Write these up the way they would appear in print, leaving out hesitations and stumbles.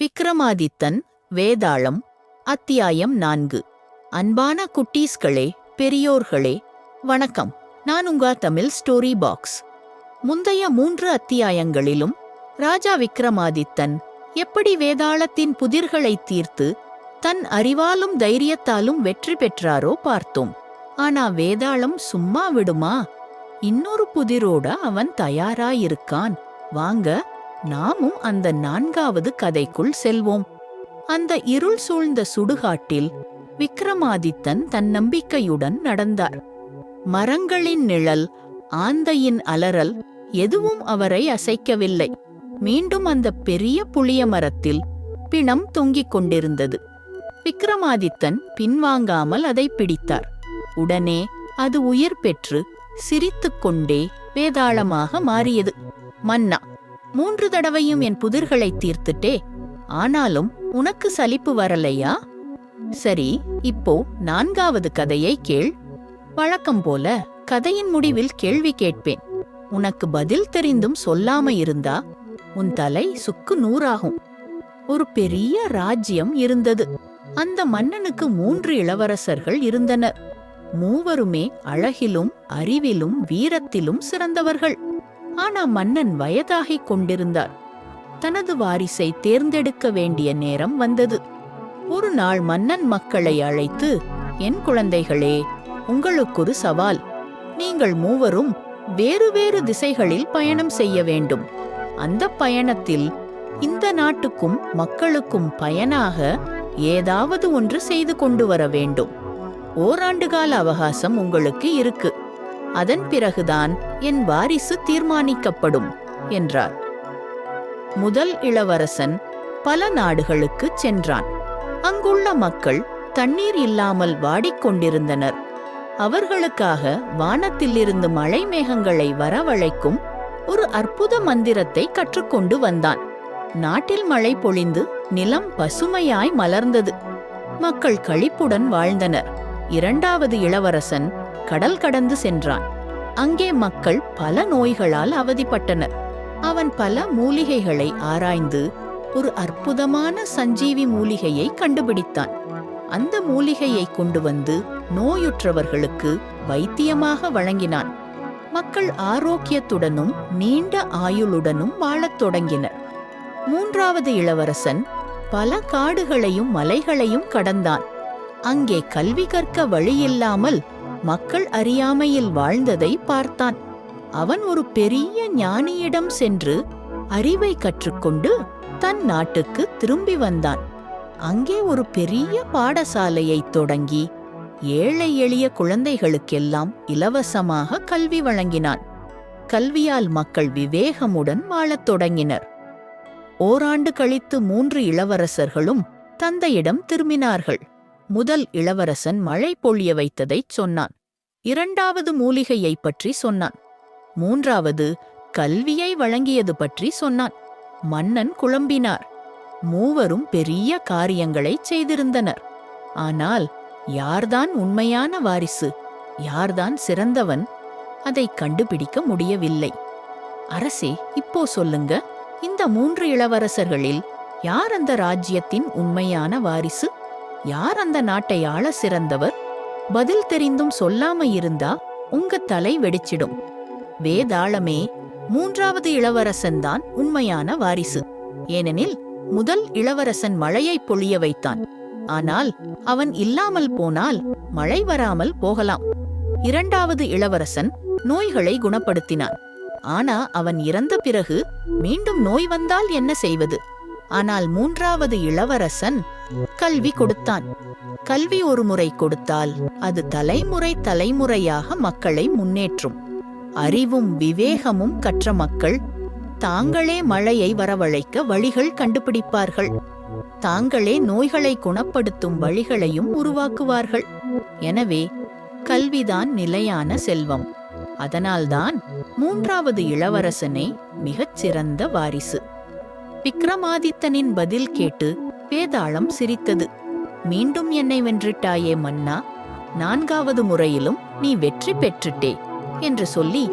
விக்ரமாதித்தன் வேதாளம் அத்தியாயம் 4. அன்பான குட்டீஸ்களே, பெரியோர்களே, வணக்கம். நான் உங்க தமிழ் ஸ்டோரி பாக்ஸ். முந்தைய 3 அத்தியாயங்களிலும் ராஜா விக்ரமாதித்தன் எப்படி வேதாளத்தின் புதிர்களை தீர்த்து தன் அறிவாலும் தைரியத்தாலும் வெற்றி பெற்றாரோ பார்த்தோம். ஆனா வேதாளம் சும்மா விடுமா? இன்னொரு புதிரோட அவன் தயாராயிருக்கான். வாங்க, நாமும் அந்த 4வது கதைக்குள் செல்வோம். அந்த இருள் சூழ்ந்த சுடுகாட்டில் விக்ரமாதித்தன் தன் நம்பிக்கையுடன் நடந்தார். மரங்களின் நிழல், ஆந்தையின் அலறல் எதுவும் அவரை அசைக்கவில்லை. மீண்டும் அந்த பெரிய புளிய மரத்தில் பிணம் தொங்கிக் கொண்டிருந்தது. விக்ரமாதித்தன் பின்வாங்காமல் அதை பிடித்தார். உடனே அது உயிர் பெற்று சிரித்துக்கொண்டே வேதாளமாக மாறியது. மன்னா, 3 தடவையும் என் புதிர்களை தீர்த்துட்டே, ஆனாலும் உனக்கு சலிப்பு வரலையா? சரி, இப்போ 4வது கதையை கேள். வழக்கம் போல கதையின் முடிவில் கேள்வி கேட்பேன். உனக்கு பதில் தெரிந்தும் சொல்லாம இருந்தா உன் தலை சுக்கு நூறாகும். ஒரு பெரிய ராஜ்யம் இருந்தது. அந்த மன்னனுக்கு 3 இளவரசர்கள் இருந்தனர். மூவருமே அழகிலும் அறிவிலும் வீரத்திலும் சிறந்தவர்கள். ஆனா மன்னன் வயதாகிக் கொண்டிருந்தார். தனது வாரிசை தேர்ந்தெடுக்க வேண்டிய நேரம் வந்தது. ஒரு நாள் மன்னன் மக்களை அழைத்து, என் குழந்தைகளே, உங்களுக்கொரு சவால். நீங்கள் மூவரும் வேறு வேறு திசைகளில் பயணம் செய்ய வேண்டும். அந்த பயணத்தில் இந்த நாட்டுக்கும் மக்களுக்கும் பயனாக ஏதாவது ஒன்று செய்து கொண்டு வர வேண்டும். ஓராண்டு கால அவகாசம் உங்களுக்கு இருக்கு. அதன் பிறகுதான் என் வாரிசு தீர்மானிக்கப்படும் என்றார். முதல் இளவரசன் பல நாடுகளுக்குச் சென்றான். அங்குள்ள மக்கள் தண்ணீர் இல்லாமல் வாடிக்கொண்டிருந்தனர். அவர்களுக்காக வானத்திலிருந்து மழை மேகங்களை வரவழைக்கும் ஒரு அற்புத மந்திரத்தை கற்றுக்கொண்டு வந்தான். நாட்டில் மழை பொழிந்து நிலம் பசுமையாய் மலர்ந்தது. மக்கள் களிப்புடன் வாழ்ந்தனர். 2வது இளவரசன் கடல் கடந்து சென்றான். அங்கே மக்கள் பல நோய்களால் அவதிப்பட்டனர். அவன் பல மூலிகைகளை ஆராய்ந்து ஒரு அற்புதமான சஞ்சீவி மூலிகையை கண்டுபிடித்தான். அந்த மூலிகையை கொண்டு வந்து நோயுற்றவர்களுக்கு வைத்தியமாக வழங்கினான். மக்கள் ஆரோக்கியத்துடனும் நீண்ட ஆயுளுடனும் வாழத் தொடங்கினர். 3வது இளவரசன் பல காடுகளையும் மலைகளையும் கடந்தான். அங்கே கல்வி கற்க வழியில்லாமல் மக்கள் அறியாமையில் வாழ்ந்ததை பார்த்தான். அவன் ஒரு பெரிய ஞானியிடம் சென்று அறிவை கற்றுக்கொண்டு தன் நாட்டுக்கு திரும்பி வந்தான். அங்கே ஒரு பெரிய பாடசாலையை தொடங்கி ஏழை எளிய குழந்தைகளுக்கெல்லாம் இலவசமாக கல்வி வழங்கினான். கல்வியால் மக்கள் விவேகமுடன் வாழத் தொடங்கினர். ஓராண்டு கழித்து 3 இளவரசர்களும் தந்தையிடம் திரும்பினார்கள். முதல் இளவரசன் மழை பொழிய வைத்ததைச் சொன்னான். 2வது மூலிகையை பற்றி சொன்னான். 3வது கல்வியை வழங்கியது பற்றி சொன்னான். மன்னன் குழம்பினார். மூவரும் பெரிய காரியங்களை செய்திருந்தனர். ஆனால் யார்தான் உண்மையான வாரிசு, யார்தான் சிறந்தவன், அதை கண்டுபிடிக்க முடியவில்லை. அரசே, இப்போ சொல்லுங்க, இந்த 3 இளவரசர்களில் யார் அந்த ராஜ்யத்தின் உண்மையான வாரிசு? யார் அந்த நாட்டை ஆள சிறந்தவர்? பதில் தெரிந்தும் சொல்லாம இருந்தா உங்க தலை வெடிச்சிடும். வேதாளமே, 3வது இளவரசன்தான் உண்மையான வாரிசு. ஏனெனில் முதல் இளவரசன் மழையை பொழிய வைத்தான். ஆனால் அவன் இல்லாமல் போனால் மழை வராமல் போகலாம். 2வது இளவரசன் நோய்களை குணப்படுத்தினான். ஆனா அவன் இறந்த பிறகு மீண்டும் நோய் வந்தால் என்ன செய்வது? ஆனால் 3வது இளவரசன் கல்வி கொடுத்தான். கல்வி ஒரு முறை கொடுத்தால் அது தலைமுறை தலைமுறையாக மக்களை முன்னேற்றும். அறிவும் விவேகமும் கற்ற மக்கள் தாங்களே மழையை வரவழைக்க வழிகள் கண்டுபிடிப்பார்கள். தாங்களே நோய்களை குணப்படுத்தும் வழிகளையும் உருவாக்குவார்கள். எனவே கல்விதான் நிலையான செல்வம். அதனால்தான் 3வது இளவரசனே மிகச் சிறந்த வாரிசு. விக்ரமாதித்தனின் பதில் கேட்டு வேதாளம் சிரித்தது. மீண்டும் என்னை வென்றுட்டாயே மன்னா, 4வது முறையிலும் நீ வெற்றி பெற்றுட்டே என்று சொல்லி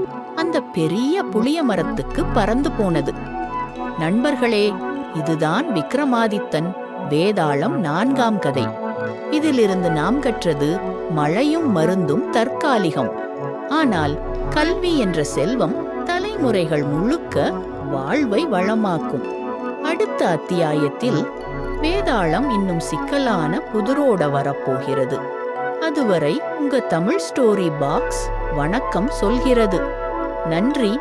அந்த பெரிய புளிய மரத்துக்கு பறந்து போனது. நண்பர்களே, இதுதான் விக்ரமாதித்தன் வேதாளம் 4ஆம் கதை. இதிலிருந்து நாம் கற்றது மழையும் மருந்தும் தற்காலிகம். ஆனால் கல்வி என்ற செல்வம் தலைமுறைகள் முழுக்க வாழ்வை வளமாக்கும். அடுத்த அத்தியாயத்தில் வேதாளம் இன்னும் சிக்கலான புதிரோட வரப்போகிறது. அதுவரை உங்க தமிழ் ஸ்டோரி பாக்ஸ் வணக்கம் சொல்கிறது. நன்றி.